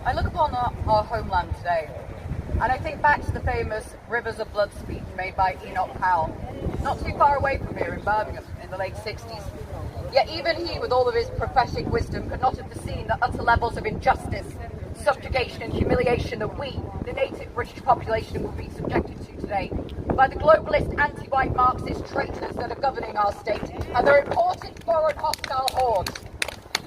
I look upon our homeland today, and I think back to the famous Rivers of Blood speech made by Enoch Powell, not too far away from here in Birmingham in the late 60s. Yet even he, with all of his prophetic wisdom, could not have foreseen the utter levels of injustice, subjugation and humiliation that we, the native British population, will be subjected to today by the globalist, anti-white Marxist traitors that are governing our state and their important foreign hostile hordes.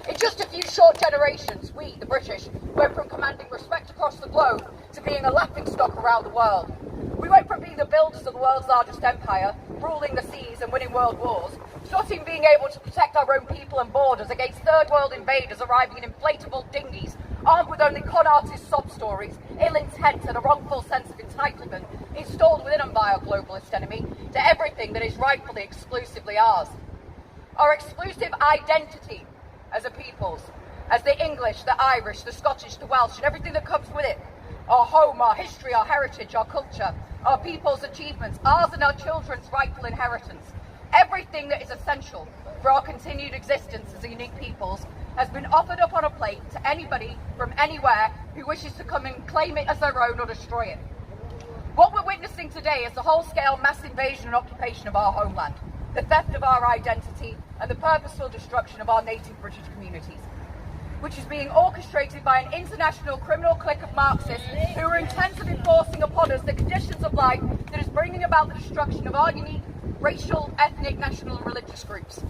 In just a few short generations, we, the British, went from commanding respect across the globe to being a laughingstock around the world. We went from being the builders of the world's largest empire, ruling the seas and winning world wars, to not even being able to protect our own people and borders against third world invaders arriving in inflatable dinghies, armed with only con artist sob stories, ill intent and a wrongful sense of entitlement installed within them by our globalist enemy, to everything that is rightfully exclusively ours. Our exclusive identity as a peoples, as the English, the Irish, the Scottish, the Welsh, and everything that comes with it. Our home, our history, our heritage, our culture, our people's achievements, ours and our children's rightful inheritance. Everything that is essential for our continued existence as a unique peoples has been offered up on a plate to anybody from anywhere who wishes to come and claim it as their own or destroy it. What we're witnessing today is the whole-scale mass invasion and occupation of our homeland, the theft of our identity, and the purposeful destruction of our native British communities, which is being orchestrated by an international criminal clique of Marxists who are intent on enforcing upon us the conditions of life that is bringing about the destruction of our unique racial, ethnic, national and religious groups.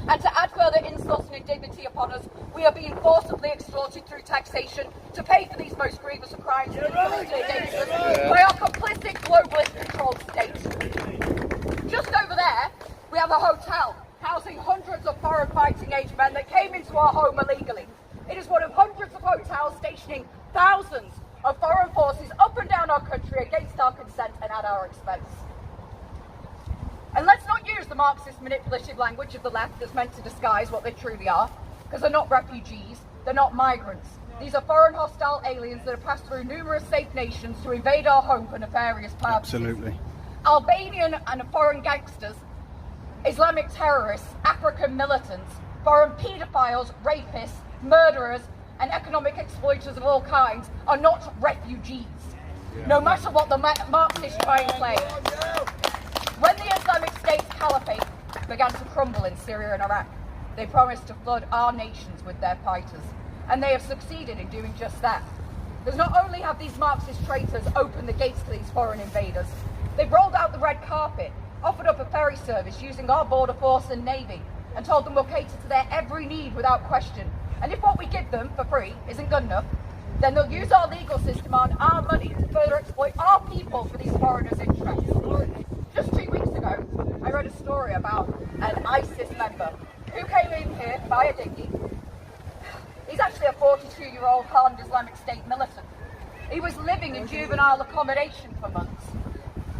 And to add further insult and indignity upon us, we are being forcibly extorted through taxation to pay for these most grievous of crimes committed against us by our complicit globalist controlled state. Just over there, we have a hotel housing hundreds of foreign fighting age men that came into our home illegally. It is one of hundreds of hotels stationing thousands of foreign forces up and down our country against our consent and at our expense. And let's not use the Marxist manipulative language of the left that's meant to disguise what they truly are, because they're not refugees, they're not migrants. These are foreign hostile aliens that have passed through numerous safe nations to invade our home for nefarious purposes. Absolutely. Albanian and foreign gangsters, Islamic terrorists, African militants, foreign paedophiles, rapists, murderers and economic exploiters of all kinds are not refugees, no matter what the Marxists try and claim. When the Islamic State's caliphate began to crumble in Syria and Iraq, they promised to flood our nations with their fighters, and they have succeeded in doing just that. Because not only have these Marxist traitors opened the gates to these foreign invaders, they've rolled out the red carpet, offered up a ferry service using our border force and navy, and told them we'll cater to their every need without question. And if what we give them for free isn't good enough, then they'll use our legal system and our money to further exploit our people for these foreigners' interests. Just 2 weeks ago, I read a story about an ISIS member who came in here by a dinghy. He's actually a 42-year-old hardened Islamic State militant. He was living in juvenile accommodation for months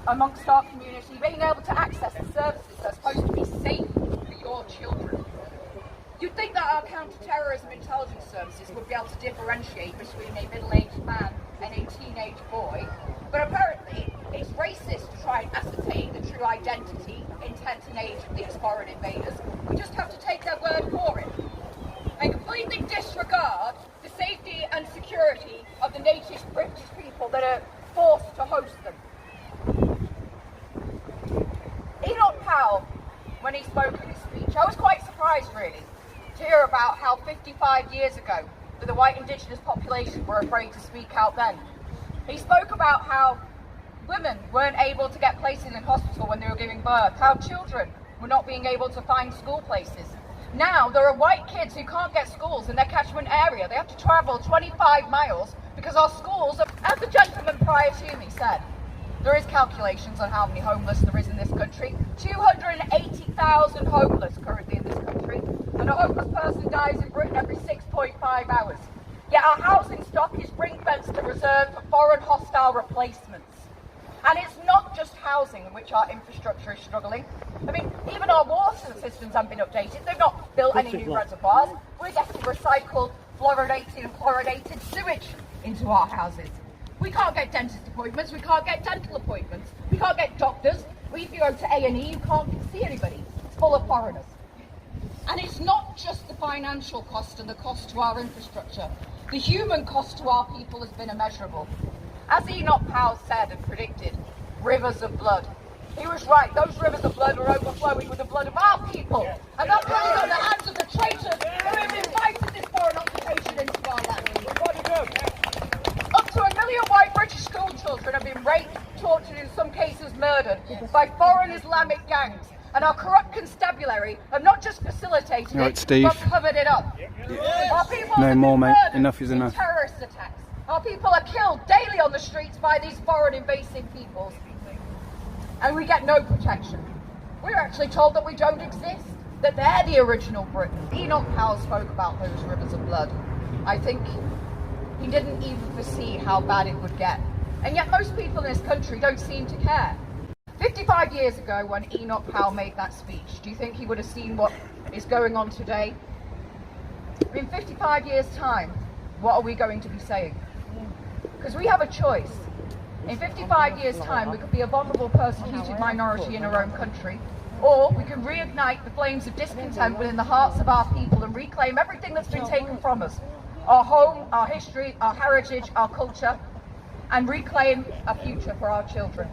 amongst our community, being able to access the services that are supposed to be safe for your children. You'd think that our counter-terrorism intelligence services would be able to differentiate between a middle-aged man and a teenage boy, but apparently it's racist to try and ascertain the true identity, intent and age of these foreign invaders. We just have to take their word for it and completely disregard the safety and security of the native British people that are forced to host them. Enoch Powell, when he spoke in his speech, I was quite surprised really to hear about how 55 years ago that the white indigenous population were afraid to speak out then. He spoke about how women weren't able to get places in hospital when they were giving birth, how children were not being able to find school places. Now there are white kids who can't get schools in their catchment area. They have to travel 25 miles because our schools are, as the gentleman prior to me said, there is calculations on how many homeless there is in this country. 280,000 homeless currently in this country, and a homeless person dies in Britain every 6.5 hours. Yet our housing stock is ring-fenced and reserved for foreign hostile replacements. And it's not just housing in which our infrastructure is struggling. I mean, even our water systems haven't been updated. They've not built any new reservoirs. We're getting recycled, fluoridated and fluoridated sewage into our houses. We can't get dentist appointments, we can't get dental appointments, we can't get doctors. If you go to A&E, you can't see anybody. It's full of foreigners. And it's not just the financial cost and the cost to our infrastructure. The human cost to our people has been immeasurable. As Enoch Powell said and predicted, rivers of blood. He was right, those rivers of blood are overflowing with the blood of our people. And that blood is on the hands of the traitors who have invited this foreign occupation into our land. Up to 1 million white British school children have been raped, tortured, in some cases murdered, by foreign Islamic gangs. And our corrupt constabulary have not just facilitated it, but covered it up. Our people No have more, been mate. murdered Enough is in enough. terrorist attacks. Our people are killed daily on the streets by these foreign invasive peoples. And we get no protection. We're actually told that we don't exist, that they're the original Britain. Enoch Powell spoke about those rivers of blood. I think he didn't even foresee how bad it would get. And yet most people in this country don't seem to care. 55 years ago, when Enoch Powell made that speech, do you think he would have seen what is going on today? In 55 years' time, what are we going to be saying? Because we have a choice. In 55 years' time, we could be a vulnerable, persecuted minority in our own country, or we can reignite the flames of discontent within the hearts of our people and reclaim everything that's been taken from us. Our home, our history, our heritage, our culture, and reclaim a future for our children.